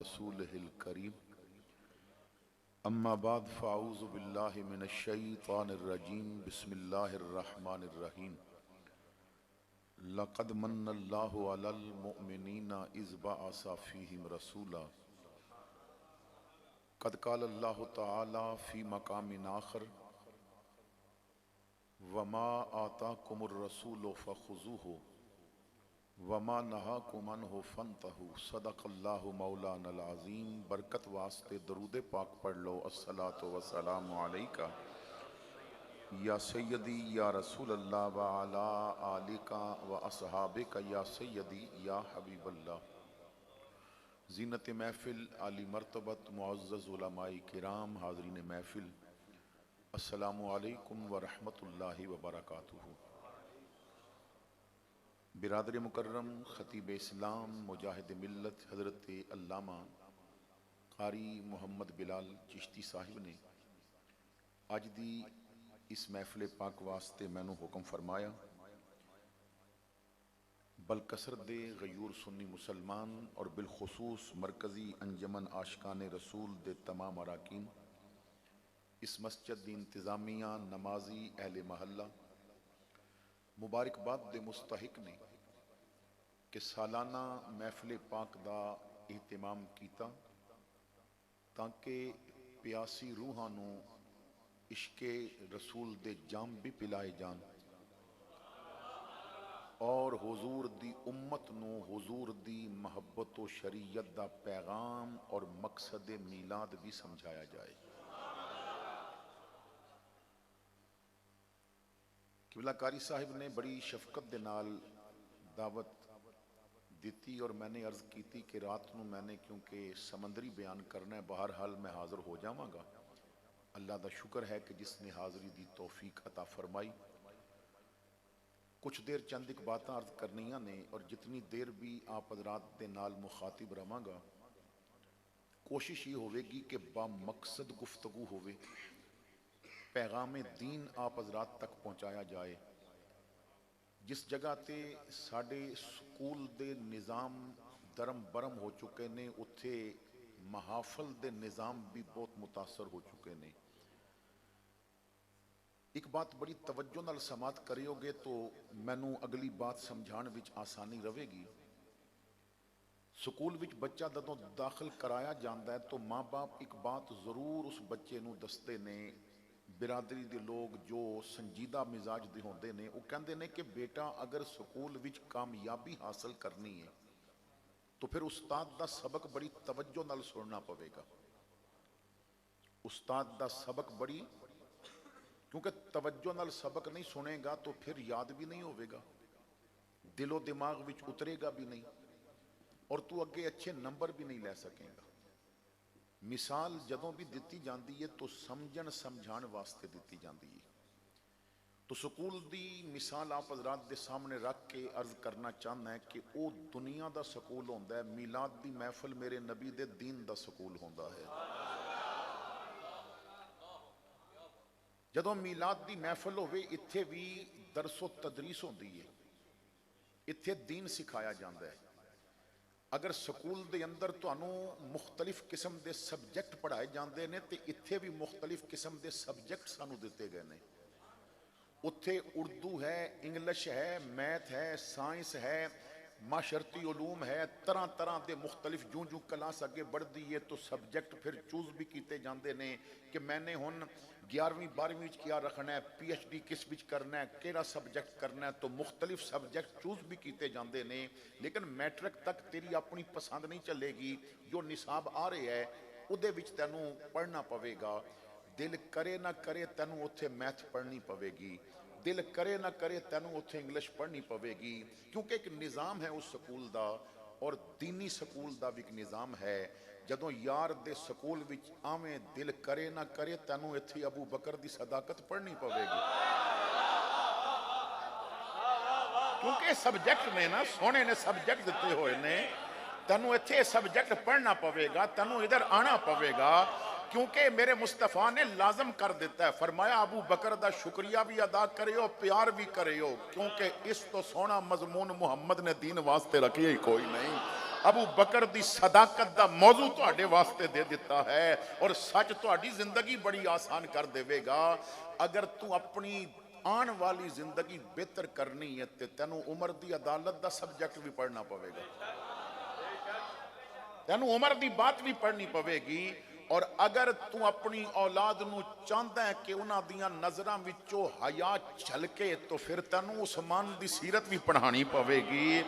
رسوله الكريم اما بعد فاعوذ باللہ من الشیطان الرجیم بسم اللہ الرحمن الرحیم لقد من اللہ علی المؤمنین اذ بعث فیہم رسولا قد قال اللہ تعالی فی مقام آخر وما آتاکم الرسول فخذوہ وما نہاکم عنہ فانتہوا صدق اللہ مولانا العظیم۔ برکت واسطے درود پاک پڑھ لو۔ الصلاۃ والسلام علیکہ یا سیدی یا رسول اللہ وعلا آلکہ و اصحابکہ یا سیدی یا حبیب اللہ۔ زینت محفل، عالی مرتبت، معزز علماء کرام، حاضرین محفل، السلام علیکم ورحمۃ اللہ وبرکاتہ۔ برادر مکرم، خطیب اسلام، مجاہد ملت حضرت علامہ قاری محمد بلال چشتی صاحب نے اج دی اس محفل پاک واسطے مینوں حکم فرمایا بلکثرت دے غیور سنی مسلمان اور بالخصوص مرکزی انجمن عاشقان رسول دے تمام اراکین، اس مسجد دی انتظامیہ، نمازی، اہل محلہ مبارکباد دے مستحق نے کہ سالانہ محفل پاک دا اہتمام کیتا تاکہ پیاسی روحاں نو عشق رسول دے جام بھی پلائے جان اور حضور دی امت نو حضور دی محبت و شریعت دا پیغام اور مقصد میلاد بھی سمجھایا جائے۔ قبلہ قاری صاحب نے بڑی شفقت دے نال دعوت دیتی اور میں نے عرض کیتی کہ رات نو میں نے کیونکہ سمندری بیان کرنا ہے، بہرحال میں حاضر ہو جاواں گا۔ اللہ دا شکر ہے کہ جس نے حاضری دی توفیق عطا فرمائی۔ کچھ دیر چند ایک باتاں عرض کرنیاں نے اور جتنی دیر بھی آپ حضرات دے نال مخاطب رہاں گا، کوشش یہ ہوئے گی کہ با مقصد گفتگو ہوئے، پیغام دین آپ حضرات تک پہنچایا جائے۔ جس جگہ تے ساڑے سکول دے نظام درم برم ہو چکے نے، اتھے محافل دے نظام بھی بہت متاثر ہو چکے نے۔ ایک بات بڑی توجہ نال سماعت کریو گے تو مینوں اگلی بات سمجھان وچ آسانی رہے گی۔ سکول وچ بچہ جدوں داخل کرایا جاندا ہے تو ماں باپ ایک بات ضرور اس بچے نوں دستے نے، برادری دے لوگ جو سنجیدہ مزاج دے ہوندے نے، وہ کہندے نے کہ بیٹا اگر سکول وچ کامیابی حاصل کرنی ہے تو پھر استاد دا سبق بڑی توجہ نال سننا پوے گا۔ استاد دا سبق بڑی، کیونکہ توجہ نال سبق نہیں سنے گا تو پھر یاد بھی نہیں ہوئے گا، دل و دماغ وچ اترے گا بھی نہیں اور تو اگے اچھے نمبر بھی نہیں لے سکیں گا۔ مثال جدوں بھی دیتی جاندی ہے تو سمجھن سمجھان واسطے دیتی جاندی ہے۔ تو سکول دی مثال آپ حضرات دے سامنے رکھ کے عرض کرنا چاہنا ہے کہ او دنیا دا سکول ہوندا ہے، میلاد دی محفل میرے نبی دے دین دا سکول ہوندا ہے۔ جدوں میلاد دی محفل ہوئے اتھے بھی درس و تدریس ہوندی ہے، اتھے دین سکھایا جاندا ہے۔ اگر سکول دے اندر تو مختلف قسم دے سبجیکٹ پڑھائے جاندے نے تے اتھے بھی مختلف قسم دے سبجیکٹ سانو دیتے گئے نے۔ اتھے اردو ہے، انگلش ہے، میتھ ہے، سائنس ہے، معاشرتی علوم ہے، طرح طرح دے مختلف جو کلاس اگے بڑھ دیئے تو سبجیکٹ پھر چوز بھی کیتے جاندے نے کہ میں نے ہن 11ویں 12ویں کیا رکھنا ہے، پی ایچ ڈی کس وچ کرنا ہے، کیڑا سبجیکٹ کرنا ہے، تو مختلف سبجیکٹ چوز بھی کیتے جاندے نے۔ لیکن میٹرک تک تیری اپنی پسند نہیں چلے گی، جو نصاب آ رہے ہے اودے وچ تینوں پڑھنا پوے گا۔ دل کرے نہ کرے تینوں اتھے میتھ پڑھنی پوے گی، دل کرے نہ کرے تینوں اتھے انگلش پڑھنی پوے گی، کیونکہ ایک نظام ہے اس سکول دا اور دینی سکول دا بھی ایک نظام ہے۔ جدوں یار دے سکول وچ آویں دل کرے نہ کرے تینوں اتھی ابو بکر دی صداقت پڑھنی پوے گی، کیونکہ سبجیکٹ نے نا سونے نے سبجیکٹ دیتے ہوئے نے، تینوں اتھے سبجیکٹ پڑھنا پوے گا، تینوں ادھر آنا پوے گا، کیونکہ میرے مصطفیٰ نے لازم کر دیتا ہے، فرمایا ابو بکر دا شکریہ بھی ادا کرے ہو، پیار بھی کرے ہو، کیونکہ اس تو سونا مضمون محمد نے دین واسطے رکھی ہی کوئی نہیں۔ अबू बकर दी सदाकत दा मौजू तुहाडे वास्ते दे दिता है और सच तुहाडी जिंदगी बड़ी आसान कर देवेगा। अगर तू अपनी आने वाली जिंदगी बेहतर करनी है तो तेनू उमर दी अदालत दा सब्जेक्ट भी पढ़ना पवेगा, तेनू उमर दी बात भी पढ़नी पवेगी। और अगर तू अपनी औलाद नू चाहता है कि उन्हां दियां नज़रां विचों हया झलके तो फिर तेनू उस्मान दी सीरत भी पढ़ानी पवेगी।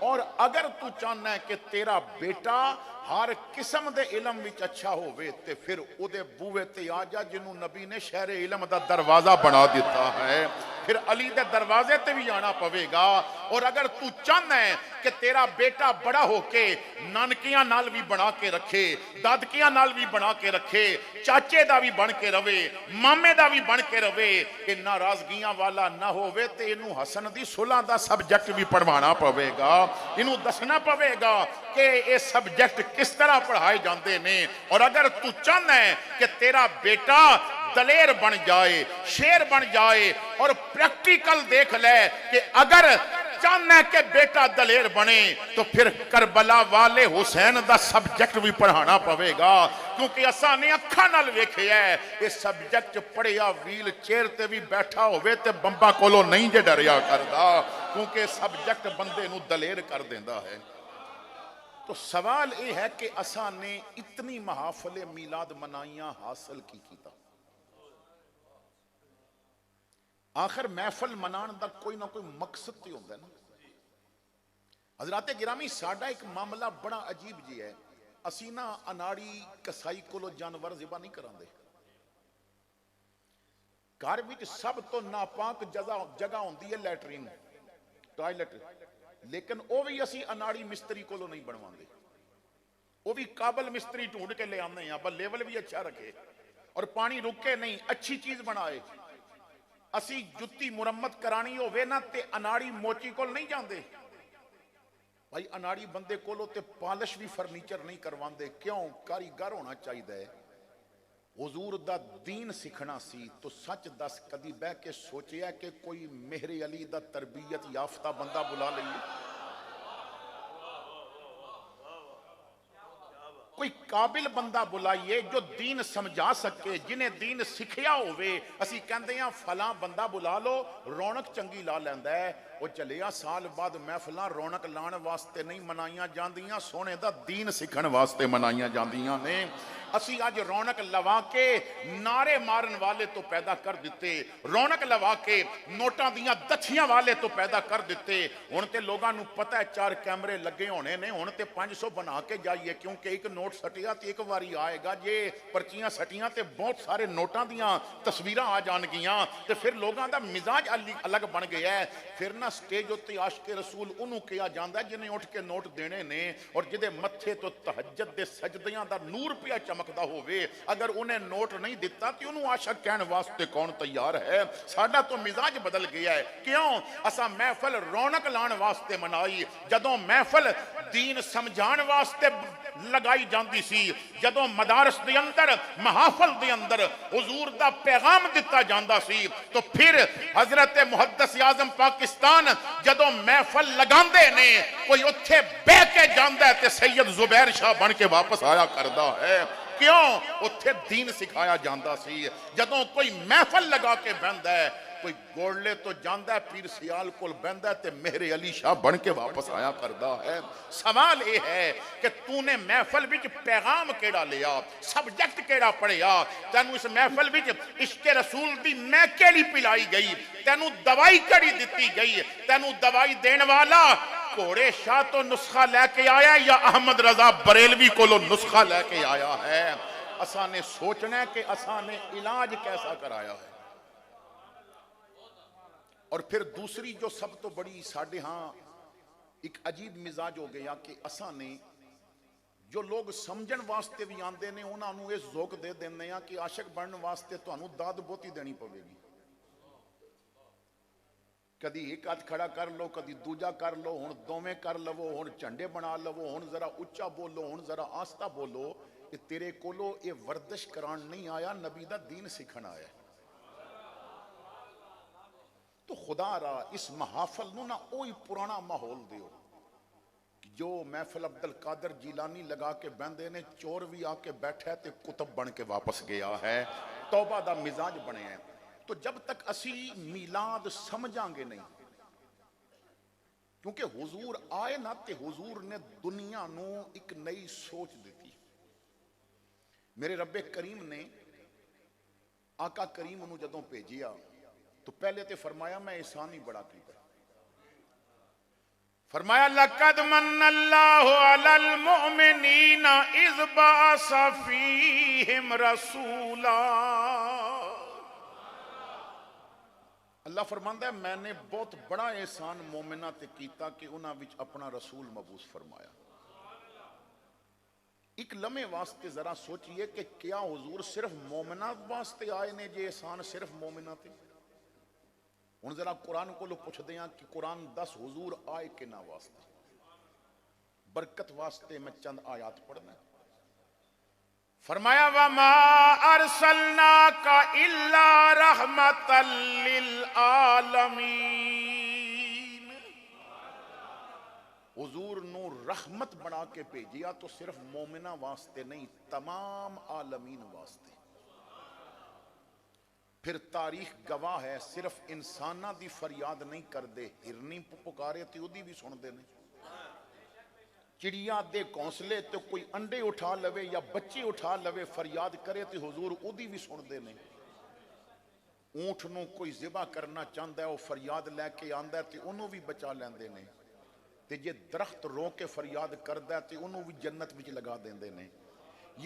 और अगर तू चाहना है कि तेरा बेटा हर किस्म दे इलम विच अच्छा होवे ते फिर उहदे बूहे ते आ जा जिन्हों नबी ने शहर इलम दा दरवाजा बना दिता है, फिर अली दे दरवाजे ते भी आना पवेगा। और अगर तू चाहना है कि तेरा बेटा बड़ा होके नानकियां नाल भी बना के रखे, दादकियां नाल भी बना के रखे, चाचे दा भी बन के रवे, मामे दा भी बन के रवे, ये नाराजगियां वाला ना होवे ते इनू हसन दी सुलह दा सब्जेक्ट भी पढ़वाना पवेगा। इनू दसना पवेगा कि ये सब्जेक्ट किस तरह पढ़ाए जाते ने। और अगर तू चाहना है कि तेरा बेटा दलेर बन जाए, शेर बन जाए, और प्रैक्टिकल देख ले कि अगर चाहना है कि बेटा दलेर बने तो फिर करबला वाले हुसैन दा सब्जेक्ट भी पढ़ाना पवेगा। क्योंकि असा ने अखा नाल वेखिया है ये सब्जेक्ट पढ़िया व्हील चेयर ते भी बैठा होवे ते बंबा कोलों नहीं जे डरिया करदा, क्योंकि सब्जेक्ट बंदे नू दलेर कर देंदा है। तो सवाल यह है कि असा ने इतनी महाफिल मीलाद मनाइयां हासिल की कीता। आखिर महफिल मनाने का कोई ना कोई मकसद तो होता है ना। हजराते गिरामी साडा एक मामला बड़ा अजीब जी है, असी ना अनाड़ी कसाई को जानवर ज़िबा नहीं करांदे। घर विच सब तो नापाक जगह होंदी है लैटरीन टॉयलेट, लेकिन वह भी असी अनाड़ी मिस्त्री को नहीं बनवाते, वह भी काबल मिस्त्री ढूंढ के ले आते हैं, पर लेवल भी अच्छा रखे और पानी रुके नहीं, अच्छी चीज बनाए। असी जुत्ती मुरम्मत करानी होवे ना ते अनाड़ी मोची कोल नहीं जाते भाई, अनाड़ी बंदे कोलों ते पालिश भी फर्नीचर नहीं करवाते। क्यों? कारीगर होना चाहिए। हुजूर दा दीन सीखना सी तो सच दस कदी बह के सोचिया कि कोई मेहरे अली दा तरबियत याफ्ता बंदा बुला लईए, कोई काबिल बंदा बुलाइए जो दीन समझा सके, जिन्हें दीन सिखिया होवे। असी कहते हैं फला बंदा बुला लो, रौनक चंगी ला लैंदा है। वो चलिया साल बाद महफिलां रौनक लाने वास्ते नहीं मनाइयां जांदियां, सोने दा दीन सीखण वास्ते मनाइयां जांदियां ने। असी अज रौनक लवा के नारे मारन वाले तो पैदा कर दिते, रौनक लवा के नोटां दियां दथियां वाले तो पैदा कर दिते। हुण ते लोगां नूं पता है 4 कैमरे लगे होने ने, हुण ते 500 बना के जाइए, क्योंकि एक नोट सटिया तो एक बारी आएगा, जे पर्चियां सटियां तो बहुत सारे नोटां दियां तस्वीरां आ जाणगियां, तो फिर लोगां दा मिजाज अलग बन गया है। फिर ना स्टेज उत्ते आशिके रसूल उन्होंने कहा जाता है जिन्हें उठ के नोट देने ने और जिहदे मत्थे तो तहज्जुद दे सजदियां दा नूर पिया चमकदा होवे, अगर उन्हें नोट नहीं दिता तो उन्होंने आशिक कहने वास्ते कौन तैयार है। साडा तो मिजाज बदल गया है। क्यों? असा महफिल रौनक लाने वास्ते मनाई, जदों महफिल दीन समझाण वास्ते लगाई जाती सी, जदों मदारस दे अंदर महाफिल दे अंदर हुजूर दा पैगाम दिता जाता सी, तो फिर हजरत मुहद्दिस आज़म पाकिस्तान जदों महफिल लगांदे ने, कोई उत्थे बह के जांदा है ते सैयद जुबैर शाह बन के वापस आया करदा है। क्यों? उत्थे दीन सिखाया जाता सी। जदों कोई महफिल लगा के बहंदा है, कोई गोड़ले तो जांदा है पीर सियाल कोल बहंदा है ते मेहरे अली शाह बन के वापस आया करदा है। सवाल यह है कि तूने महफिल विच पैगाम केड़ा लिया, सब्जेक्ट केड़ा पढ़िया, तैनू इस महफिल विच इश्के रसूल दी मैं केड़ी पिलाई गई, तैनू दवाई केड़ी दिती गई, तैनू दवाई देने वाला घोड़े शाह तो नुस्खा लैके आया या अहमद रजा बरेलवी कोलों नुस्खा लैके आया है। असा ने सोचना है कि असा ने इलाज कैसा कराया है। और फिर दूसरी जो सब तो बड़ी साढ़े हाँ एक अजीब मिजाज हो गया कि असा ने जो लोग समझण वास्ते भी आते हैं उन्होंने ये जोक दे देने कि आशिक बनने वास्ते तुहानू दाद बहुती देनी पवेगी, कदी एक हाथ खड़ा कर लो, कदी दूजा कर लो, हुण दोवें कर लवो, हुण झंडे बना लवो, हुण जरा उच्चा बोलो, हुण जरा आस्ता बोलो। ये तेरे कोलो ये वर्दिश करान नहीं आया, नबी दा दीन सीखण आया। तो खुदा रा इस महाफल नू ना ओही पुराना माहौल दियो جو محفل عبد القادر جیلانی لگا کے بہندے نے چور بھی آ کے بیٹھا ہے تے کتب بن کے واپس گیا ہے، توبہ دا مزاج بنے ہیں۔ تو جب تک اسی میلاد سمجھاں گے نہیں، کیونکہ حضور آئے نا تے حضور نے دنیا نو ایک نئی سوچ دیتی۔ میرے رب کریم نے آقا کریم نو جدوں بھیجیا تو پہلے تے فرمایا میں احسان ہی بڑا کیتا، فرمایا لَقَدْ مَنَّ اللَّهُ عَلَى الْمُؤْمِنِينَ إِذْ بَعَثَ فِيهِمْ رَسُولًا۔ اللہ فرماندا ہے میں نے بہت بڑا احسان مومنہ تے کیتا کہ انہاں وچ اپنا رسول مبعوث فرمایا۔ ایک لمحے واسطے ذرا سوچئے کہ کیا حضور صرف مومنہ واسطے آئے نے جے احسان صرف مومنہ تے؟ ہن ذرا قرآن کو لو پوچھ دیاں کہ قرآن 10 حضور آئے کنا واسطے؟ برکت واسطے میں چند آیات پڑھنا ہے۔ فرمایا وَمَا أَرْسَلْنَاكَ إِلَّا رَحْمَةً لِلْعَالَمِينَ۔ حضور نو رحمت بنا کے بھیجیا تو صرف مومنہ واسطے نہیں، تمام عالمین واسطے۔ پھر تاریخ گواہ ہے صرف انسانہ دی فریاد نہیں کر دے، ہرنی پکارے تے اودی بھی سن دے نہیں، چڑیا دے گھونسلے تے کوئی انڈے اٹھا لوے یا بچے اٹھا لوے فریاد کرے تے حضور اودی بھی سن دے نہیں، اونٹ نو کوئی ذبح کرنا چاہتا ہے وہ فریاد لے کے آندا ہے تے انہوں بھی بچا لیندے نے، تے جے درخت رو کے فریاد کردا ہے تے انہوں بھی جنت وچ لگا دیندے نے،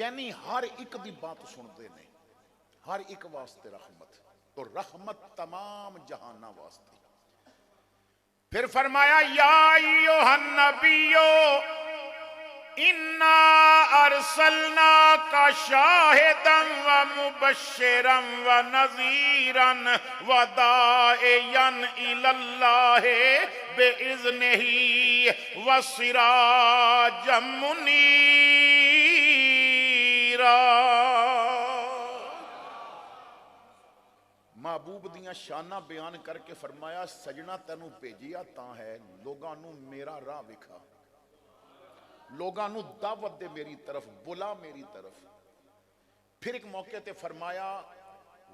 یعنی ہر ایک دی بات سنتے نے، ہر ایک واسطے رحمت، تو رحمت تمام جہانہ واسطے۔ پھر فرمایا یا ایوہ النبیو اِنَّا أَرْسَلْنَاكَ شَاهِدًا وَمُبَشِّرًا وَنَذِيرًا وَدَاعِيًا إِلَى اللَّهِ بِإِذْنِهِ وَسِرَاجًا مُنِيرًا۔ محبوب دیاں شانہ بیان کر کے فرمایا سجنہ تینوں بھیجیا تاں ہے لوگانوں میرا راہ وکھا، لوگانوں دعوت دے میری طرف، بلا میری طرف۔ پھر ایک موقع تے فرمایا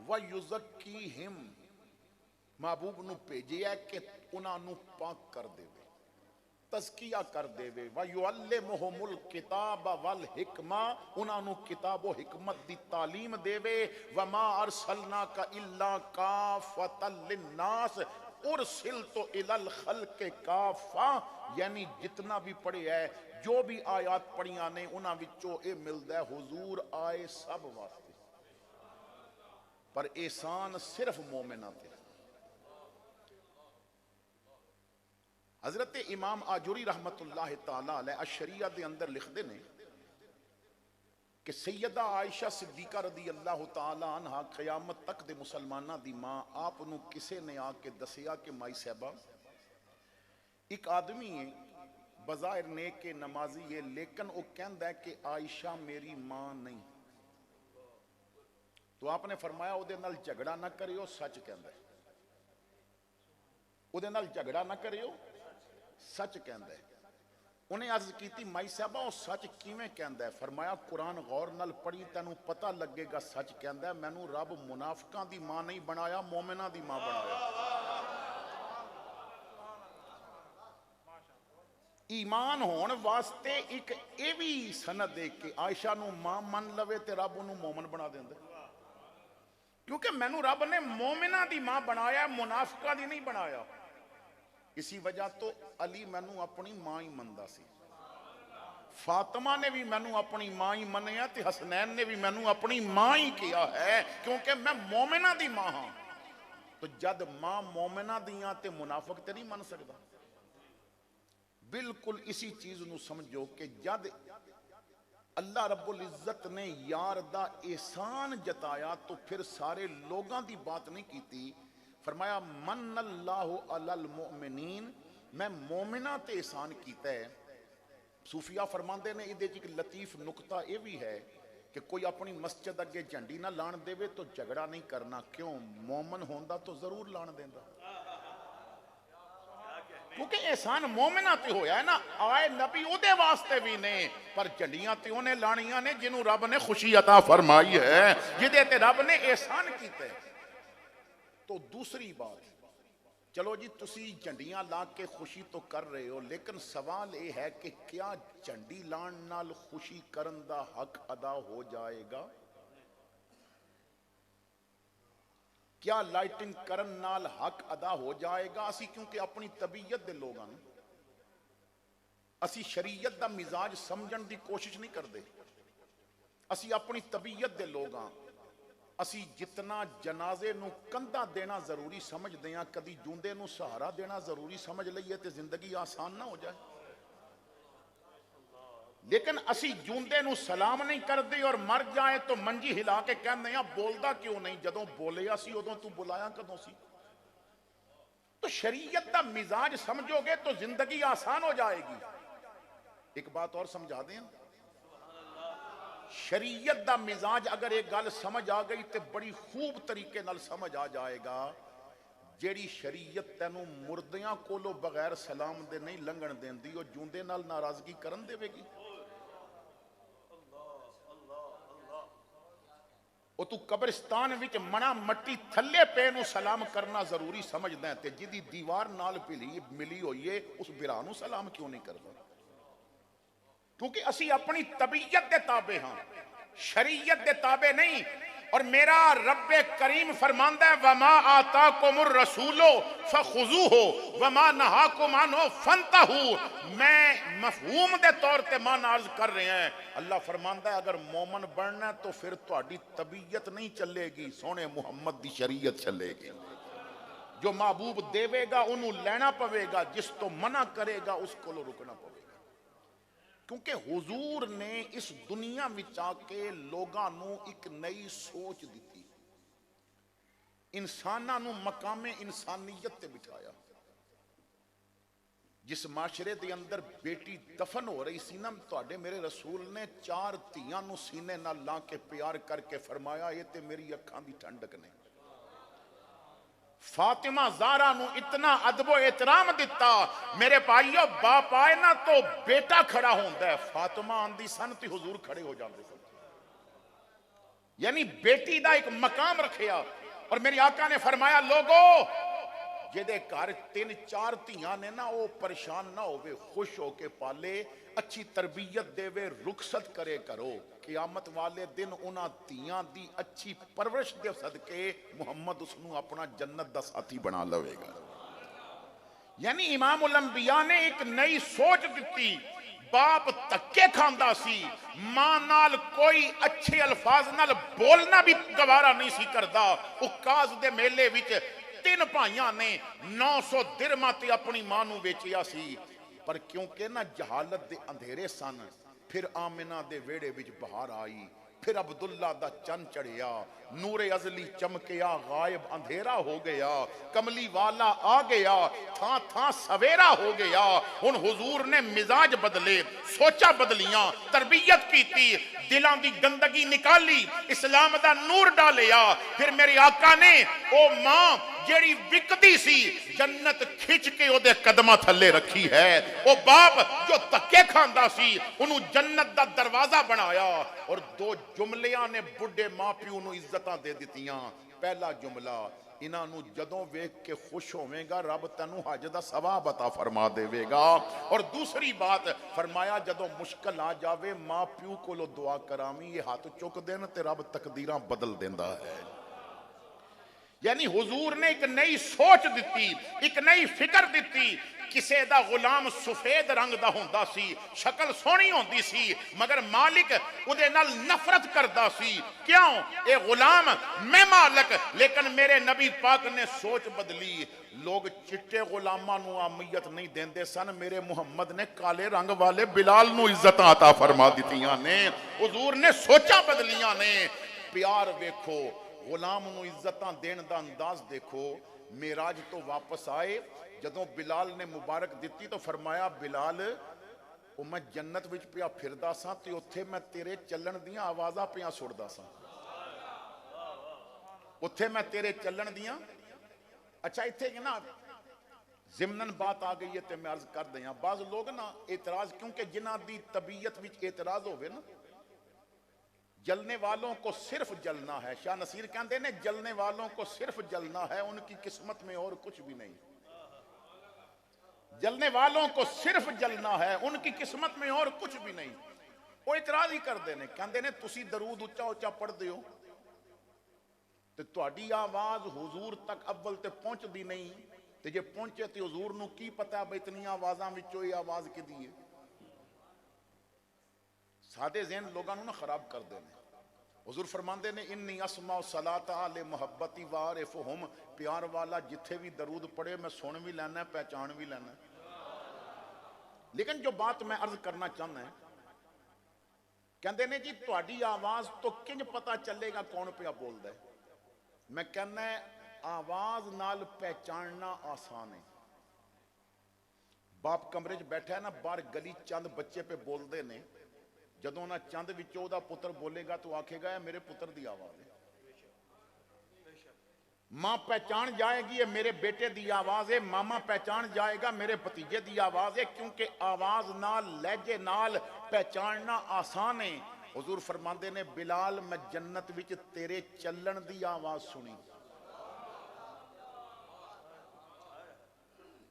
وَيُزَكِّيهِمْ، محبوب نو بھیجیا کہ انہاں نو پاک کر دے وے، تزکیہ کر دے وے، وَيُعَلِّمُهُمُ الْكِتَابَ وَالْحِکْمَةَ، انہاں نو کتاب و حکمت دی تعلیم دے وے، وَمَا أَرْسَلْنَاكَ إِلَّا كَافَّةً لِلنَّاسِ اُرْسِلْتُ إِلَى الْخَلْقِ كَافَّةً، یعنی جتنا بھی پڑھے ہے جو بھی آیات پڑھیاں نے انہاں وچوں اے ملدا ہے حضور آئے سب واسطے، پر احسان صرف مومنہ تے۔ حضرت امام آجوری رحمت اللہ تعالیٰ علیہ الشریعہ دے اندر لکھ دے نے کہ سیدہ عائشہ صدیقہ رضی اللہ تعالیٰ عنہ قیامت تک دے مسلمانہ دی ماں، آپ نو کسے نے آ کے دسیا کہ مائی صاحبہ ایک آدمی ہے بظاہر نیک نمازی ہے لیکن وہ کہندا ہے کہ عائشہ میری ماں نہیں، تو آپ نے فرمایا او دے نال جھگڑا نہ کریو، سچ کہندا ہے، او دے نال جھگڑا نہ کریو، سچ کہندا ہے۔ انہیں عرض کیتی مائی صاحبہ وہ سچ کیویں کہندا ہے؟ فرمایا قرآن غور نال پڑھی تینوں پتہ لگے گا سچ کہندا ہے، مینوں رب منافقاں دی ماں نہیں بنایا، مومناں دی ماں بنایا۔ ایمان ہون واسطے ایک اے بھی سند دے کہ عائشہ نو ماں من لوے تے رب انہوں مومن بنا دیندے، کیونکہ مینوں رب نے مومنہ دی ماں بنایا، منافقہ دی نہیں بنایا۔ اسی وجہ تو علی مینوں اپنی ماں ہی مندا سی، فاطمہ نے بھی مینوں اپنی ماں ہی منیا تے حسنین نے بھی مینوں اپنی ماں ہی کیا ہے، کیونکہ میں مومنہ دی ماں ہاں۔ تو جد ماں مومنہ دیاں تے منافق تے نہیں من سکتا۔ بالکل اسی چیز نو سمجھو کہ جد اللہ رب العزت نے یار دا احسان جتایا تو پھر سارے لوگاں دی بات نہیں کیتی، فرمایا من اللہ علی المؤمنین، میں مومنہ تے احسان کیتا ہے۔ صوفیہ فرماندے نے ادھے ایک لطیف نکتہ یہ بھی ہے کہ کوئی اپنی مسجد اگے جھنڈی نہ لان دے وے تو جھگڑا نہیں کرنا، کیوں؟ مومن ہوندا تو ضرور لان دیندا۔ क्योंकि एहसान मोमिना ते होया है ना, आए नबी उहदे वास्ते भी ने, पर झंडियां ते उहने लाणियां ने जिन्हों रब ने खुशी अता फरमाई है, जिहदे ते रब ने एहसान कीता है। तो दूसरी बात, चलो जी तुसी झंडियां ला के खुशी तो कर रहे हो, लेकिन सवाल यह है कि क्या झंडी लाण नाल खुशी करन दा हक अदा हो जाएगा? क्या लाइटिंग करन नाल हक अदा हो जाएगा? असी क्योंकि अपनी तबीयत दे लोग हैं, असी शरीयत दा मिजाज समझण दी कोशिश नहीं करते। असी अपनी तबीयत दे लोग हैं, असी जितना जनाजे नूं कंधा देना जरूरी समझते हैं, कदी जूंदे नूं सहारा देना जरूरी समझ लईए तो जिंदगी आसान ना हो जाए। लेकिन असी जूंदे नूं सलाम नहीं करते और मर जाए तो मंजी हिला के कहते हैं बोलदा क्यों नहीं, जदों बोलिया सी उदों तू बुलाया कदों सी? तो शरीयत दा मिजाज समझोगे तो जिंदगी आसान हो जाएगी। एक बात और समझा दें, शरीयत दा मिजाज अगर एक गल समझ आ गई तो बड़ी खूब तरीके नाल समझ आ जाएगा। जेड़ी शरीयत तैनू मुर्दियां कोलों बगैर सलाम दे नहीं लंघण देंदी, वो जूंदे नाल नाराजगी करन देवेगी? वो तू कब्रिस्तान विच मना मट्टी थले पे नू सलाम करना जरूरी समझदा है, ते जिदी दीवार नाल मिली होई है उस बिरा नू सलाम क्यों नहीं करदा? क्योंकि असी अपनी तबीयत दे ताबे हां, शरीयत दे ताबे नहीं। और मेरा रब्बे करीम फरमांदा है वमा आताकुमुर रसूलो फखुजूहु वमा नहाकुम अन्हु फंतहू। मैं मफहूम दे तौर ते मान अर्ज कर रहे हैं, अल्लाह फरमांदा है अगर मोमन बनना है तो फिर तुहाडी तबीयत नहीं चलेगी, सोने मुहम्मद दी शरीयत चलेगी। जो महबूब देवेगा उन्होंने लेना पवेगा, जिस तो मना करेगा उसको रुकना पवेगा। क्योंकि हुजूर ने इस दुनिया में आके लोगों नू एक नई सोच दी, इंसाना नू मकामे इंसानियत ते बिठाया। जिस माशरे दे अंदर बेटी दफन हो रही सी ना, तुहाडे मेरे रसूल ने 4 धियां नू सीने नाल ला के प्यार करके फरमाया ये ते मेरी अखां दी ठंडक ने। फातिमा ज़ारा नू इतना अदबो एहतराम दिता, मेरे भाइयों बाप आए ना तो बेटा खड़ा होंदा है, फातिमा आंदी सन ते हुजूर खड़े हो जाते सन। यानी बेटी दा एक मकाम रखिया। और मेरे आका ने फरमाया लोगो जिहदे घर 3-4 धियां ने ना, वो परेशान ना होवे, खुश होके पाले, अच्छी तरबियत देवे, रुखसत करे करो। क़यामत वाले दिन उन्हां धियां दी अच्छी परवरिश दे सदके मुहम्मद उसनू अपना जन्नत दा साथी बना लवेगा। यानी इमाम उल अंबिया ने एक नई सोच दी। बाप धक्के खांदा सी, मां नाल कोई अच्छे अल्फाज नाल बोलना भी गवारा नहीं सी करदा। उकाज दे मेले विच 3 भाइयों ने 900 दिरहमां ते अपनी मां नू वेचिया सी, पर क्योंकि ना जहालत दे अंधेरे सन, फिर आमिना दे वेड़े विच बहार आई, फिर अब्दुल्ला दा चन चढ़िया, नूरे अजली चमकिया, गायब अंधेरा हो गया, कमली वाला आ गया, थां थां सवेरा हो गया। हुन हुजूर ने मिजाज बदले, सोचा बदलियां, तरबियत कीती, दिलां दी गंदगी निकाली, इस्लाम दा नूर डालिया। फिर मेरे आका ने ओ मां जेड़ी विकदी सी, जन्नत खिंच के ओदे कदमां थल्ले रखी है। ओ बाप जो धक्के खांदा सी, उन्हों जन्नत दा दरवाजा बनाया। और 2 जुमलियां ने बुढ़े मां प्यो नू इज्जतां दे दित्तियां। पहला जुमला, इन्हां नू जदों वेख के खुश होवेगा रब तैनू हज दा सवाब अता फरमा देवेगा। और दूसरी बात फरमाया जदों मुश्किल आ जावे मां प्यो कोलों दुआ करावी, ये हाथ चुक देन ते रब तकदीरां बदल देंदा है। यानी हुजूर ने एक नई सोच दी, एक नई फिक्र दी। किसे दा गुलाम सफेद रंग दा होंदा सी, शक्ल सोहनी होंदी सी, मगर मालिक उहदे नाल नफरत करदा सी। क्यों? ए गुलाम मैं मालिक। लेकिन मेरे नबी पाक ने सोच बदली, लोग चिट्टे गुलामां नू अहमियत नहीं देंदे सन, मेरे मुहम्मद ने काले रंग वाले बिलाल नू इज्जत अता फरमा दित्तियां ने। हुजूर ने सोचा बदलियां ने। प्यार वेखो, गुलाम नू इज्जतां देण दा अंदाज देखो। मेराज तो वापस आए, जदों बिलाल ने मुबारक दी तो फरमाया बिलाल ओ मैं जन्नत विच पिया फिरदा सां ते उत्थे मैं तेरे चलण दियां आवाज़ां पिया सुणदा सां, उत्थे मैं तेरे चलण दियां। अच्छा इत्थे ना ضمناً بات آ گئی ہے تو میں عرض کر دیا بعض لوگ نا اعتراض کیونکہ جنہ دی طبیعت وچ اعتراض ہوئے نا جلنے والوں کو صرف جلنا ہے شاہ نصیر کہندے نے جلنے والوں کو صرف جلنا ہے ان کی قسمت میں اور کچھ بھی نہیں جلنے والوں کو صرف جلنا ہے ان کی قسمت میں اور کچھ بھی نہیں وہ اعتراض ہی کر دینے کہندے نے تسی درود اچا اچا پڑھ دیو تو تہاڈی آواز حضور تک اول تے پہنچ دی نہیں تے جے پہنچے تے حضور نو کی پتہ ہے اتنی آوازاں وچوں یہ آواز کدی ہے سادے ذہن لوگاں نو نہ خراب کر دینے حضور فرماندے نے انی اسمع صلاۃ علی محبتی وعارفہم پیار والا جتھے بھی درود پڑھے میں سن بھی لینا پہچان بھی لینا لیکن جو بات میں عرض کرنا چاہنا ہے کہندے نے جی تہاڈی آواز تو کنج پتہ چلے گا کون پیا بولدا ہے میں کہنا ہے آواز نال پہچاننا آسان ہے باپ کمرے چ بیٹھا ہے نا باہر گلی چند بچے پہ بول دے نے جدوں نہ چند وچوں دا پتر بولے گا تو آکھے گا میرے پتر دی آواز ہے ماں پہچان جائے گی یہ میرے بیٹے دی آواز ہے ماما پہچان جائے گا میرے بھتیجے دی آواز ہے کیونکہ آواز نال لہجے نال پہچاننا آسان ہے حضور فرماندے نے بلال میں جنت وچ تیرے چلن دی آواز سنی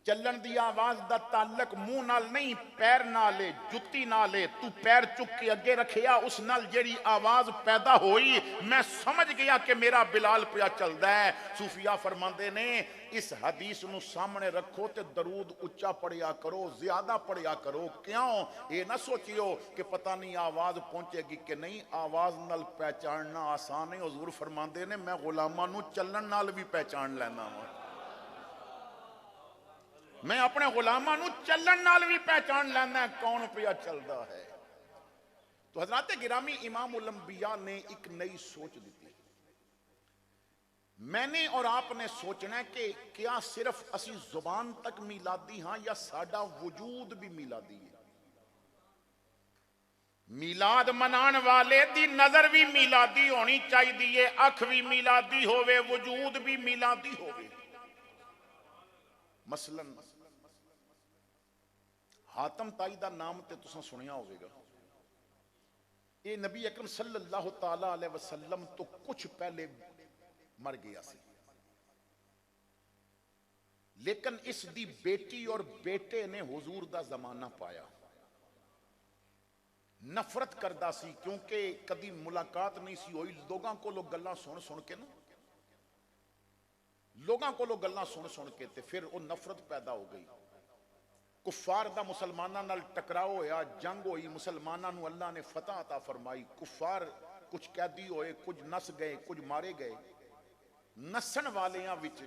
چلن دی آواز دا تعلق منہ نال نہیں پیر نالے جتی نالے تو پیر چک کے اگے رکھیا اس نال جیڑی آواز پیدا ہوئی میں سمجھ گیا کہ میرا بلال پیا چلدا ہے صوفیاء فرماندے نے اس حدیث نو سامنے رکھو تے درود اچا پڑھیا کرو زیادہ پڑھیا کرو کیوں یہ نہ سوچیو کہ پتہ نہیں آواز پہنچے گی کہ نہیں آواز نال پہچاننا آسان ہے حضور فرماندے نے میں غلاماں نو چلن نال بھی پہچان لینا ہوں میں اپنے غلاماں نو چلن نال بھی پہچان لینا کون پیا چلدا ہے تو حضرات گرامی امام الانبیاء نے ایک نئی سوچ دیتی میں نے اور آپ نے سوچنا ہے کہ کیا صرف اسی زبان تک میلادی ہاں یا ساڈا وجود بھی میلادی ہے میلاد منان والے دی نظر بھی میلادی ہونی چاہیے اکھ بھی میلادی ہوئے وجود بھی میلادی ہوئے مثلا حاتم تائی دا نام تے تساں سنیا ہوئے گا یہ نبی اکرم صلی اللہ تعالی علیہ وسلم تو کچھ پہلے مر گیا سی لیکن اس دی بیٹی اور بیٹے نے حضور دا زمانہ پایا نفرت کردہ سی کیونکہ کدی ملاقات نہیں سی ہوئی لوگاں کو لوگ گلاں سن کے نا لوگاں کو لوگ گلاں سن کے تے پھر وہ نفرت پیدا ہو گئی کفار دا مسلمانہ نال ٹکراؤ ہویا جنگ ہوئی مسلمانہ نو اللہ نے فتح عطا فرمائی کفار کچھ قیدی ہوئے کچھ نس گئے کچھ مارے گئے نسن والیاں وچ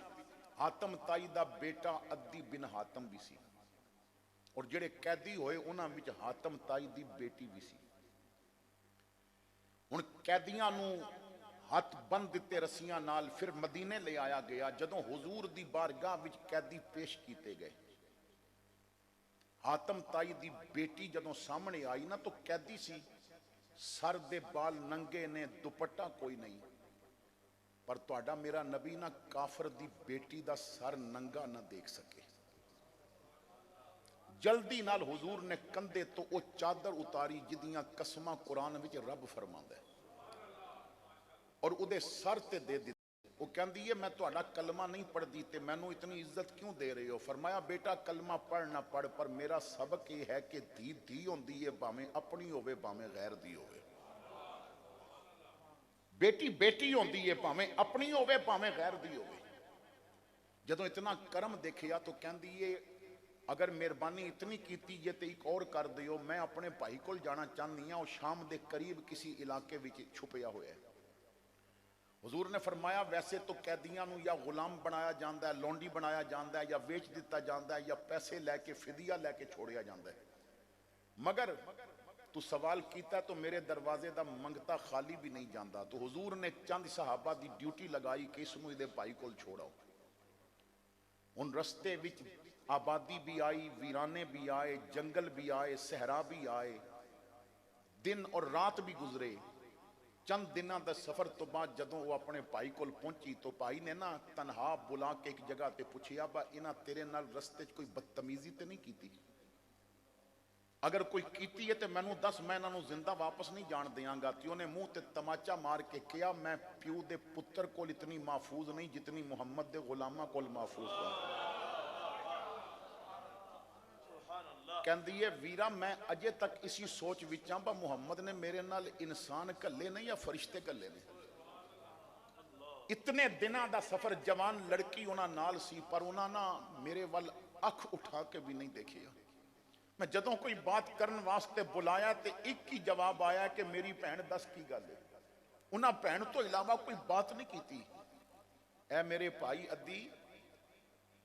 حاتم تائی دا بیٹا عدی بن حاتم بھی سی اور جڑے قیدی ہوئے انہاں وچ حاتم تائی دی بیٹی بھی سی ان قیدیاں نو ہاتھ بند دیتے رسیاں نال پھر مدینے لے آیا گیا جدوں حضور دی بارگاہ وچ قیدی پیش کیتے گئے حاتم تائی دی بیٹی جدوں سامنے آئی نا تو قیدی سی سر دے بال ننگے نے دوپٹہ کوئی نہیں پر تہاڈا میرا نبی نہ کافر دی بیٹی دا سر ننگا نہ دیکھ سکے جلدی نال حضور نے کندھے تو او چادر اتاری جدیاں قسماں قرآن وچ رب فرماندا ہے اور او دے سر تے دے دی وہ کہندی ہے میں تہاڈا کلمہ نہیں پڑھ دی تے مینوں اتنی عزت کیوں دے رہے ہو فرمایا بیٹا کلمہ پڑھ نہ پڑھ پر میرا سبق یہ ہے کہ دھی دھی ہوندی ہے بھاویں اپنی ہوے بھاویں غیر دی ہوے بیٹی بیٹی ہوندی ہے بھاویں اپنی ہوے بھاویں غیر دی ہوے جدوں اتنا کرم دیکھیا تو کہندی ہے اگر مہربانی اتنی کیتی جے تے ایک اور کر دیو میں اپنے بھائی کول جانا چاہنی ہاں او شام دے قریب کسی علاقے وچ چھپیا ہوا ہے حضور نے فرمایا ویسے تو قیدیاں نو یا غلام بنایا جاندا ہے لونڈی بنایا جاندا ہے یا بیچ دیتا جاندا ہے یا پیسے لے کے فدیہ لے کے چھوڑیا جاندا ہے مگر تو سوال کیتا تو میرے دروازے دا منگتا خالی بھی نہیں جاندا تو حضور نے چند صحابہ دی ڈیوٹی لگائی کہ اس نو دے بھائی کول چھوڑاؤ ان رستے وچ آبادی بھی آئی ویرانے بھی آئے جنگل بھی آئے صحرا بھی آئے دن اور رات بھی گزرے ਚੰਦ ਦਿਨਾਂ ਦਾ ਸਫ਼ਰ ਤੋਂ ਬਾਅਦ ਜਦੋਂ ਉਹ ਆਪਣੇ ਭਾਈ ਕੋਲ ਪਹੁੰਚੀ ਤਾਂ ਭਾਈ ਨੇ ਨਾ ਤਨਹਾ ਬੁਲਾ ਕੇ ਇੱਕ ਜਗ੍ਹਾ ਤੇ ਪੁੱਛਿਆ, ਬਾ ਇਹਨਾਂ ਤੇਰੇ ਨਾਲ ਰਸਤੇ 'ਚ ਕੋਈ ਬਦਤਮੀਜ਼ੀ ਤੇ ਨਹੀਂ ਕੀਤੀ? ਅਗਰ ਕੋਈ ਕੀਤੀ ਹੈ ਤੇ ਮੈਨੂੰ ਦੱਸ, ਮੈਂ ਇਹਨਾਂ ਨੂੰ ਜ਼ਿੰਦਾ ਵਾਪਸ ਨਹੀਂ ਜਾਣ ਦਿਆਂਗਾ। ਤੇ ਉਹਨੇ ਮੂੰਹ ਤੇ ਤਮਾਚਾ ਮਾਰ ਕੇ ਕਿਹਾ, ਮੈਂ ਪਿਓ ਦੇ ਪੁੱਤਰ ਕੋਲ ਇਤਨੀ ਮਾਫੂਜ਼ ਨਹੀਂ ਜਿਤਨੀ ਮੁਹੰਮਦ ਦੇ ਗੁਲਾਮਾਂ ਕੋਲ ਮਾਫੂਜ਼ ਹਾਂ। ਕਹਿੰਦੀ ਹੈ ਵੀਰਾ ਮੈਂ ਅਜੇ ਤੱਕ ਇਸੀ ਸੋਚ ਵਿੱਚ ਹਾਂ, ਬਾ ਮੁਹੰਮਦ ਨੇ ਮੇਰੇ ਨਾਲ ਇਨਸਾਨ ਘੱਲੇ ਨੇ ਜਾਂ ਫਰਿਸ਼ਤੇ ਘੱਲੇ ਨੇ। ਇਤਨੇ ਦਿਨਾਂ ਦਾ ਸਫ਼ਰ, ਜਵਾਨ ਲੜਕੀ ਉਹਨਾਂ ਨਾਲ ਸੀ, ਪਰ ਉਹਨਾਂ ਨਾ ਮੇਰੇ ਵੱਲ ਅੱਖ ਉਠਾ ਕੇ ਵੀ ਨਹੀਂ ਦੇਖਿਆ। ਮੈਂ ਜਦੋਂ ਕੋਈ ਬਾਤ ਕਰਨ ਵਾਸਤੇ ਬੁਲਾਇਆ ਤੇ ਇੱਕ ਹੀ ਜਵਾਬ ਆਇਆ ਕਿ ਮੇਰੀ ਭੈਣ ਦੱਸ ਕੀ ਗੱਲ ਹੈ। ਉਹਨਾਂ ਭੈਣ ਤੋਂ ਇਲਾਵਾ ਕੋਈ ਬਾਤ ਨਹੀਂ ਕੀਤੀ। ਐ ਮੇਰੇ ਭਾਈ ਅੱਦੀ,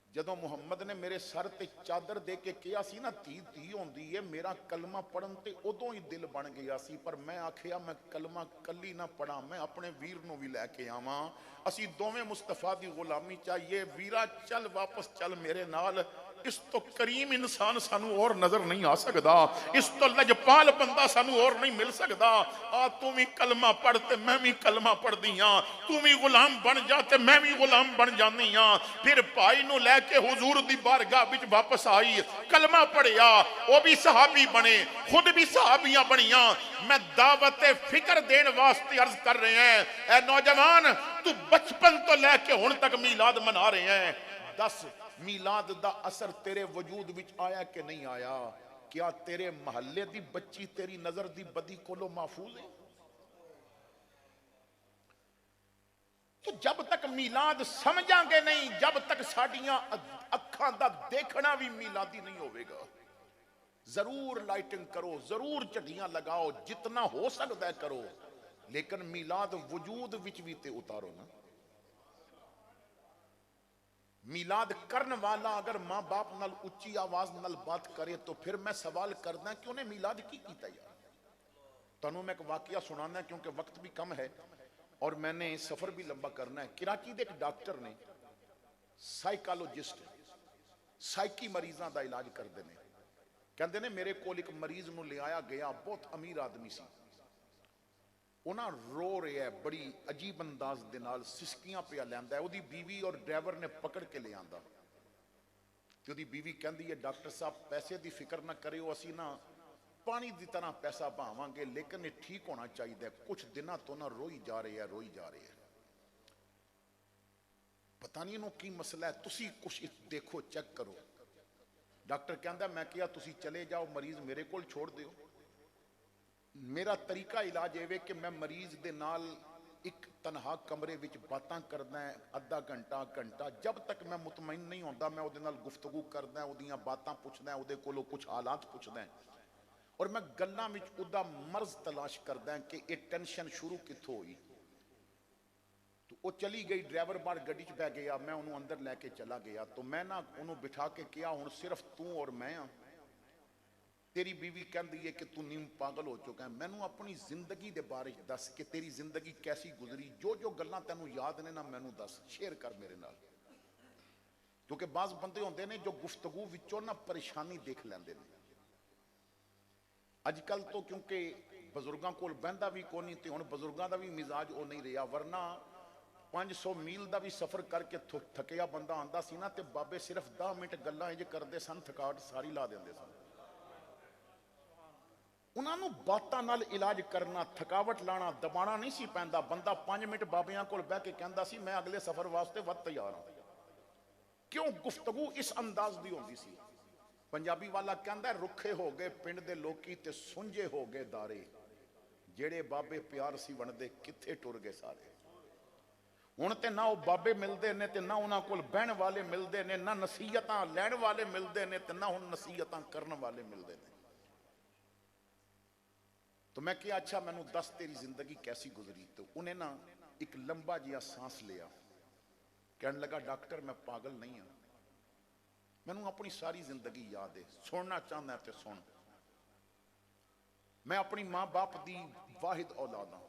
ਜਦੋਂ ਮੁਹੰਮਦ ਨੇ ਮੇਰੇ ਸਰ ਤੇ ਚਾਦਰ ਦੇ ਕੇ ਕਿਹਾ ਸੀ ਨਾ ਧੀ ਧੀ ਹੁੰਦੀ ਏ, ਮੇਰਾ ਕਲਮਾ ਪੜਨ ਤੇ ਉਦੋਂ ਹੀ ਦਿਲ ਬਣ ਗਿਆ ਸੀ, ਪਰ ਮੈਂ ਆਖਿਆ ਮੈਂ ਕਲਮਾ ਕੱਲੀ ਨਾ ਪੜਾਂ, ਮੈਂ ਆਪਣੇ ਵੀਰ ਨੂੰ ਵੀ ਲੈ ਕੇ ਆਵਾਂ। ਅਸੀਂ ਦੋਵੇਂ ਮੁਸਤਫਾ ਦੀ ਗੁਲਾਮੀ ਚਾਹੀਏ। ਵੀਰਾ ਚੱਲ ਵਾਪਸ ਚੱਲ ਮੇਰੇ ਨਾਲ, ਇਸ ਤੋਂ ਕਰੀਮ ਇਨਸਾਨ ਸਾਨੂੰ ਹੋਰ ਨਜ਼ਰ ਨਹੀਂ ਆ ਸਕਦਾ, ਇਸ ਤੋਂ ਲਜਪਾਲ ਬੰਦਾ ਸਾਨੂੰ ਹੋਰ ਨਹੀਂ ਮਿਲ ਸਕਦਾ। ਆ ਤੂੰ ਵੀ ਕਲਮਾ ਪੜ ਤੇ ਮੈਂ ਵੀ ਕਲਮਾ ਪੜਦੀ ਹਾਂ, ਤੂੰ ਵੀ ਗੁਲਾਮ ਬਣ ਜਾ ਤੇ ਮੈਂ ਵੀ ਗੁਲਾਮ ਬਣ ਜਾਂਦੀ ਹਾਂ। ਫਿਰ ਭਾਈ ਨੂੰ ਲੈ ਕੇ हुजूर दी बारगाह विच वापस आई, कलमा पढ़िया, वो भी सहाबी बने, खुद भी सहाबियां बनिया। मैं दावत फिक्र देने वास्ते अर्ज कर रहे हैं, ऐ नौजवान तू बचपन तो लेके हुण तक मीलाद मना रहे हैं, दस मीलाद दा असर तेरे वजूद विच आया कि नहीं आया? क्या तेरे महल्ले दी बच्ची तेरी नजर दी बदी कोलों महफूज है? तो जब तक मीलाद समझांगे नहीं, जब तक साडियां अखां दा देखना भी मीलादी नहीं होवेगा। जरूर लाइटिंग करो, जरूर झंडियां लगाओ, जितना हो सकता है करो, लेकिन मीलाद वजूद विच भी ते उतारो ना। मीलाद करने वाला अगर मां बाप नाल उच्ची आवाज नाल बात करे तो फिर मैं सवाल करदा कि उन्हें मीलाद की कीता यार। तुहानू मैं एक वाकया सुनाना क्योंकि वक्त भी कम है और मैंने सफर भी लंबा करना है। कराची के एक डॉक्टर ने, साइकोलॉजिस्ट, साइकी मरीजों का इलाज करते हैं। कहते ने मेरे को एक मरीज नूं ले आया गया, बहुत अमीर आदमी सी, उन्हें रो रहा है बड़ी अजीब अंदाज दे नाल, सिसकियां पिया लैंदा है। उहदी बीवी और ड्राइवर ने पकड़ के ले आंदा ते उहदी बीवी कहती है डॉक्टर साहब पैसे की फिक्र ना करियो, असी ना पानी की तरह पैसा भावांगे, लेकिन ये ठीक होना चाहिए, कुछ दिनों तो ना रोई जा रहे हैं, रोई जा रहे हैं, पता नहीं इन्हों की मसला है, तुसी कुछ देखो चेक करो। डॉक्टर कहता मैं क्या तुसी चले जाओ, मरीज मेरे को छोड़ दियो। मेरा तरीका इलाज ये कि मैं मरीज दे नाल एक तनहा कमरे विच बातां करदा है, अद्धा घंटा घंटा, जब तक मैं मुतमईन नहीं होंदा मैं उहदे नाल गुफ्तगू करदा, उहदियां बातां पुछदा, उहदे कोलों कुछ हालात पुछदा और मैं गल्लां विच उहदा मर्ज तलाश करदा कि ये टेंशन शुरू कित्थों हुई। तो वो चली गई, ड्राइवर बाहर गड्डी च बह गया, मैं उन्होंने अंदर लैके चला गया। तो मैं ना उन्होंने बिठा के किया हुण सिर्फ तू और मैं हाँ, तेरी बीवी कहती है कि तू नीम पागल हो चुका है, मैनू अपनी जिंदगी के बारे दस कि तेरी जिंदगी कैसी गुजरी, जो जो गल्लां तैनू याद ने ना मैनू दस, शेयर कर मेरे नाल। क्योंकि बाज़ बंदे होंदे ने जो गुफ्तगू विचों ना परेशानी देख लैंदे ने। अजकल तो क्योंकि बजुर्गों को बहता भी कोई नहीं, तो हुण बजुर्गों का भी मिजाज वो नहीं रहा, वरना 500 मील का भी सफ़र करके थकिया बंदा आंदा सी ना, ते बाबे सिर्फ 10 मिनट गल्लां इंज करते सन, थकावट सारी ला देंदे सन। उन्होंने बातों नाल इलाज करना, थकावट लाना, दबाना नहीं सी पैंदा। बंदा 5 मिनट बाबियां कोल बह के कहंदा सी मैं अगले सफर वास्ते वध तैयार हाँ। क्यों? गुफ्तगू इस अंदाज दी होंदी सी। पंजाबी वाला कहंदा रुखे हो गए पिंड दे लोकी ते सुंझे हो गए दारे, जेड़े बाबे प्यार सी वंडदे कित्थे टुर गए सारे। हुण ते ना वो बाबे मिलते ने ते ना उन्हां कोल बहण वाले मिलते ने, ना नसीहतां लैण वाले मिलते ने ते ना हुण नसीहतां करन वाले मिलते ने। तो मैं क्या अच्छा मैनू दस तेरी जिंदगी कैसी गुजरी। तो उन्हें ना एक लंबा जिहा सांस लिया, कहने लगा डॉक्टर मैं पागल नहीं हाँ, मैनू अपनी सारी जिंदगी याद है, सुनना चाहना तो सुन। मैं अपनी मां बाप की वाहिद औलाद हाँ,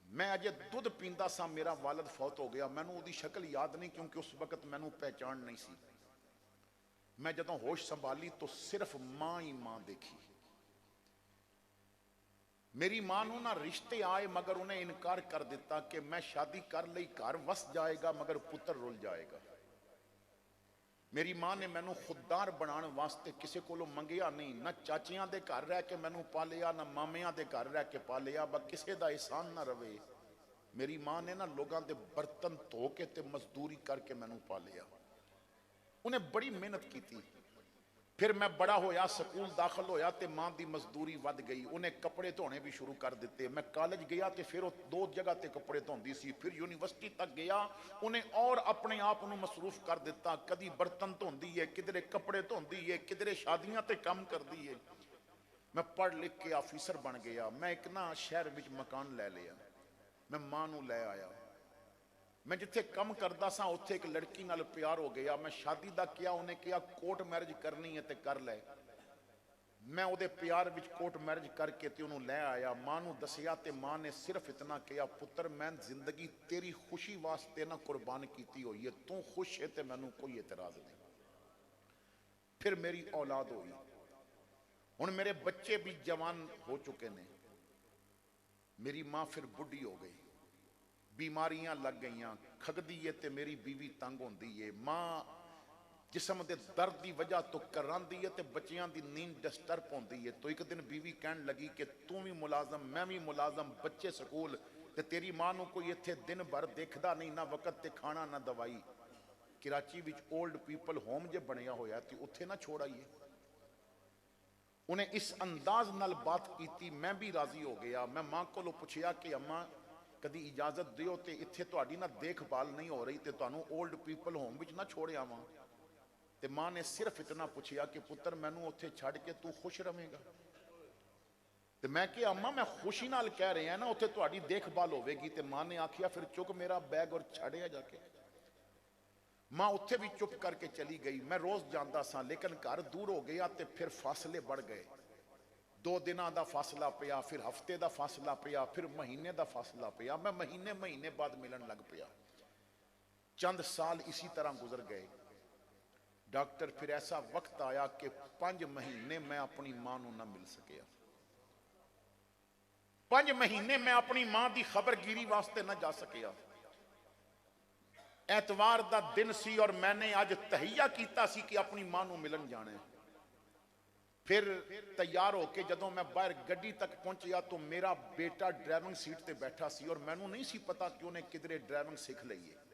मैं अजे दुध पींदा सा, मेरा वालद फौत हो गया, मैनू उसकी शक्ल याद नहीं क्योंकि उस वक्त मैनू पहचान नहीं सी। मैं जदों होश संभाली तो सिर्फ मां ही मां देखी। मेरी मां ਨੂੰ ना रिश्ते आए मगर उन्हें इनकार कर दिता कि मैं शादी कर लई घर वस जाएगा मगर पुत्र रुल जाएगा। मेरी मां ने मैनू खुददार बनाने वास्ते किसी को मंगिया नहीं, ना चाचियां दे घर रह के मैनू पालिया, ना मामियां दे घर रह के पालिया, बस किसी का एहसान ना रवे। मेरी मां ने ना लोगों के बर्तन धो के ते मजदूरी करके मैनू पालिया। उन्हें बड़ी मेहनत की थी। फिर मैं बड़ा होया, स्कूल दाखिल होया तो मां की मजदूरी वध गई। उन्हें कपड़े धोने भी शुरू कर दिते। मैं कॉलेज गया तो फिर दो जगह ते कपड़े धोंदी सी। फिर यूनिवर्सिटी तक गया, उन्हें और अपने आप को मसरूफ कर दिता। कदी बर्तन धोंदी है, किधरे कपड़े धोंदी है, किधरे शादियां ते काम करती है। मैं पढ़ लिख के ऑफिसर बन गया। मैं एक ना शहर में मकान ले लिया। मैं मां नू लै आया। मैं जिथे कम करता सा उत्थे एक लड़की नाल प्यार हो गया। मैं शादी का किया, उन्हें कहा कोर्ट मैरिज करनी है तो कर ले। मैं उहदे प्यार विच कोर्ट मैरिज करके ते उहनूं लै आया। मां नूं दसिया ते मां ने सिर्फ इतना कहा, पुत्र मैं जिंदगी तेरी खुशी वास्ते ना कुर्बान की हुई है, तू खुश है तो मैनूं कोई एतराज नहीं। फिर मेरी औलाद हुई। हुण मेरे बच्चे भी जवान हो चुके ने। मेरी मां फिर बुढ़ी हो गई, बीमारियां लग गई, खगदी है तो मेरी बीवी तंग होती है। मां जिसम के दर्द की वजह तो करांदी है तो बच्चियां की नींद डिस्टर्ब होती है। तो एक दिन बीवी कहन लगी कि तू भी मुलाजम, मैं भी मुलाजम, बच्चे स्कूल, ते तेरी मां नूं कोई इत्थे दिन भर देखदा नहीं, ना वक्त ते खाना ना दवाई। कराची विच ओल्ड पीपल होम जे बनया होया तो उत्थे ना छोड़ आईए। उन्हें इस अंदाज नाल बात की। मैं भी राजी हो गया। मैं मां को पुछया कि अम्मा कदी इजाजत दिओ ते इत्थे तुहाडी ना देखभाल नहीं हो रही, तो तुहानूं ओल्ड पीपल होम विच ना छोड़ आवां। ते मां ने सिर्फ इतना पूछया कि पुत्र मैनू उत्थे छड़ के तू खुश रहेगा। ते मैं कि अम्मा मैं खुशी नाल कह रहा ना उत्थे तुहाडी देखभाल होवेगी। ते मां ने आखिया फिर चुक मेरा बैग और छड़िया जाके। मां उत्थे भी चुप करके चली गई। मैं रोज जाता सा लेकिन घर दूर हो गया तो फिर फासले बढ़ गए। 2 दिनों का फासला पिया, फिर हफ्ते का फासला पिया, फिर महीने का फासला पिया। मैं महीने महीने बाद मिलन लग पिया। चंद साल इसी तरह गुजर गए। डॉक्टर फिर ऐसा वक्त आया कि 5 महीने मैं अपनी मां नूं ना मिल सकिया। 5 महीने मैं अपनी मां की खबरगिरी वास्ते ना जा सकिया। एतवार का दिन सी और मैंने अज तहिया किया सी कि अपनी मां नूं मिलन जाना है। फिर तैयार होके जदों मैं बाहर गड्डी तक पहुंचया तो मेरा बेटा ड्राइविंग सीट ते बैठा सी और मैनू नहीं सी पता कि उन्हें किधरे ड्राइविंग सीख लई है।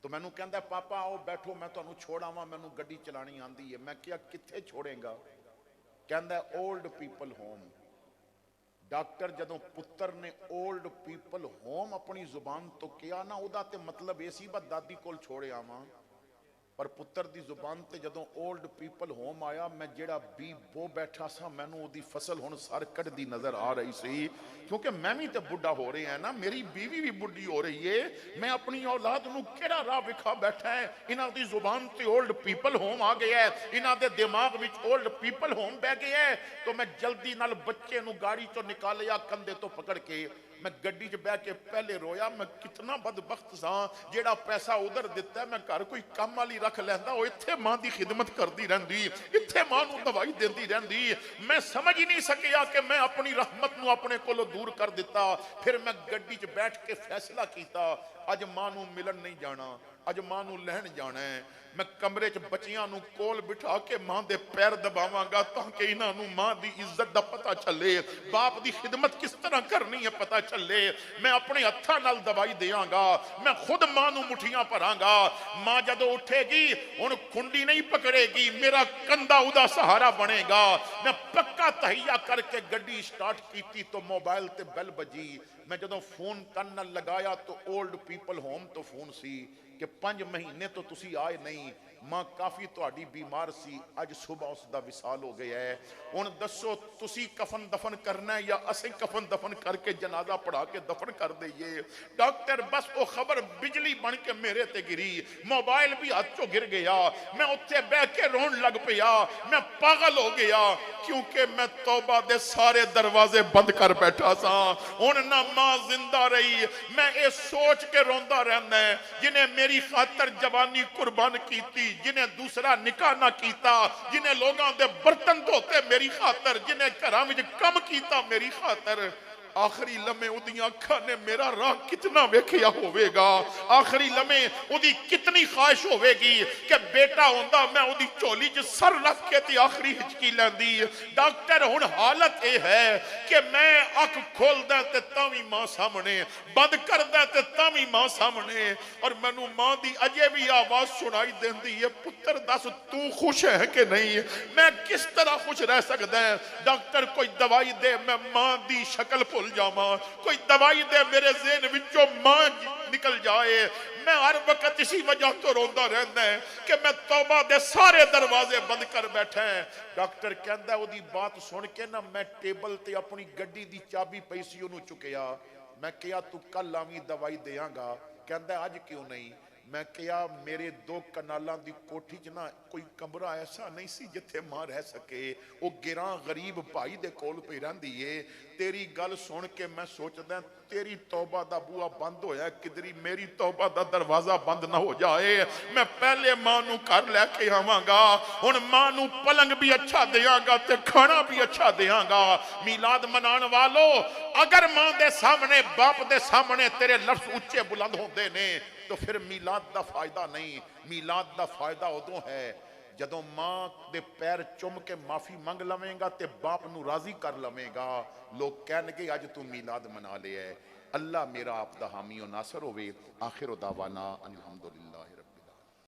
तो मैनू कहंदा पापा आओ बैठो मैं तुहानू छोड़ आवां, मैनू गड्डी चलानी आंदी है। मैं क्या कित्थे छोड़ेगा? कहंदा ओल्ड पीपल होम। डॉक्टर जदों पुत्र ने ओल्ड पीपल होम अपनी जुबान तो किया ना, उहदा ते मतलब यह सी बस दादी कोल छोड़ आवां। पर पुत्र की जुबान ते जदों ओल्ड पीपल होम आया, मैं जेड़ा बी बो बैठा सा मैनू उहदी फसल हुण सर कढ़दी नजर आ रही सी। क्योंकि मैं भी तो बुढ़ा हो रहा है ना, मेरी बीवी भी बुढ़ी हो रही है। मैं अपनी औलाद नूं किहड़ा राह विखा बैठा है। इन्हां दी जुबान ते ओल्ड पीपल होम आ गया है, इन्हां दे दिमाग विच ओल्ड पीपल होम बह गया है। तो मैं जल्दी नाल बच्चे नूं गाड़ी चों निकालिया, कंधे तो पकड़ के मैं गड्डी च बह के पहले रोया। मैं कितना बदबख्त सा, जेड़ा पैसा उधर दिता मैं घर कोई काम वाली रख लैंदा, वो इत्थे मां दी खिदमत करदी रहिंदी, इत्थे मां नूं दवाई देंदी रहिंदी। मैं समझ ही नहीं सकिया कि मैं अपनी रहमत नूं अपने कोलों दूर कर दिता। फिर मैं गड्डी च बैठ के फैसला किया, अज मां नूं मिलन नहीं जाना, अज मां नूं लैण जाना है। मैं कमरे च बच्चियां नूं कोल बिठा के मां दे पैर दबावांगा ताकि इन्हां नूं मां दी इज्जत दा पता चले, बाप दी खिदमत किस तरह करनी है पता चले। मैं अपने हत्थां नाल दवाई देवांगा, मैं खुद मां नूं मुठियां भरांगा। मां जदों उठेगी हुण खुंडी नहीं पकड़ेगी, मेरा कंधा उहदा सहारा बनेगा। मैं पक्का तहिया करके गड्डी स्टार्ट की तो मोबाइल ते बेल बजी। मैं जदों फोन कन नाल लगाया तो ओल्ड पीपल होम तो फोन सी कि 5 महीने तो तुसी आए नहीं, मां काफ़ी तुहाडी बीमार सी, अज सुबह उसका विसाल हो गया है। हुण दसो तुसी कफन दफन करना है या असीं कफन दफन करके जनाजा पढ़ा के दफन कर दईए? डॉक्टर बस वो खबर बिजली बन के मेरे ते गिरी, मोबाइल भी हाथ चों गिर गया। मैं उत्थे बह के रोन लग पिया, मैं पागल हो गया क्योंकि मैं तौबा दे सारे दरवाजे बंद कर बैठा सा। हुण ना मां जिंदा रही, मैं ये सोच के रोंदा रहना है जिन्हें मेरी खातर जवानी कुर्बान की, जिन्हें दूसरा निकाह ना किया, जिन्हें लोगों के बर्तन धोते मेरी खातर, जिन्हें घरां विच कम किया मेरी खातर। آخری لمحے اودیاں اکھاں نے میرا راہ کتنا ویکھیا ہوئے گا، آخری لمحے اودی کتنی خواہش ہوئے گی کہ بیٹا ہوندا میں اودی چولی چ سر رکھ کے تے آخری ہچکی لیندی۔ ڈاکٹر ہن حالت اے ہے کہ میں اکھ کھولدا تے تاویں ماں سامنے، بند کردا تے تاویں ماں سامنے، اور مینوں ماں دی اجے بھی آواز سنائی دیندی ہے، پتر دس تو خوش ہے کہ نہیں؟ میں کس طرح خوش رہ سکتا ہے؟ ڈاکٹر کوئی دوائی دے میں ماں دی شکل بھول جاواں، کوئی دوائی دے میرے ذہن وچوں ماں نکل جائے۔ میں ہر وقت اسی وجہ تو روندا رہندا ہے کہ میں توبہ دے سارے دروازے بند کر بیٹھا ہے۔ ڈاکٹر کہندا ہے اودی بات سن کے نا میں ٹیبل تے اپنی گڈی دی چابی پئی سی اونوں چکیا، میں کہیا تو کل آویں دوائی دیاں گا، کہندا ہے اج کیوں نہیں؟ میں کہیا میرے 2 کنالاں دی کوٹھی چ نا کوئی کمرہ ایسا نہیں سی جتھے ماں رہ سکے، وہ گراں غریب بھائی دے کول پئی رہندی ہے۔ تیری گل سن کے میں سوچدا تیری توبہ دا بوا بند ہویا ہے، کدری میری توبہ دا دروازہ بند نہ ہو جائے۔ میں پہلے ماں نو گھر لے کے آواں گا، ہن ماں نو پلنگ بھی اچھا دیاں گا تے کھانا بھی اچھا دیاں گا۔ میلاد منان والو، اگر ماں دے سامنے باپ دے سامنے تیرے لفظ اچھے بلند ہوندے نے تو پھر میلاد دا فائدہ نہیں۔ میلاد دا فائدہ ادوں ہے جدوں ماں دے پیر چم کے معافی منگ لویں گا تے باپ نو راضی کر لویں گا، لوگ کہن گے اج تو میلاد منا لے ہے۔ اللہ میرا آپ دا حامی و ناصر ہوئے۔ آخر دعوانا الحمدللہ۔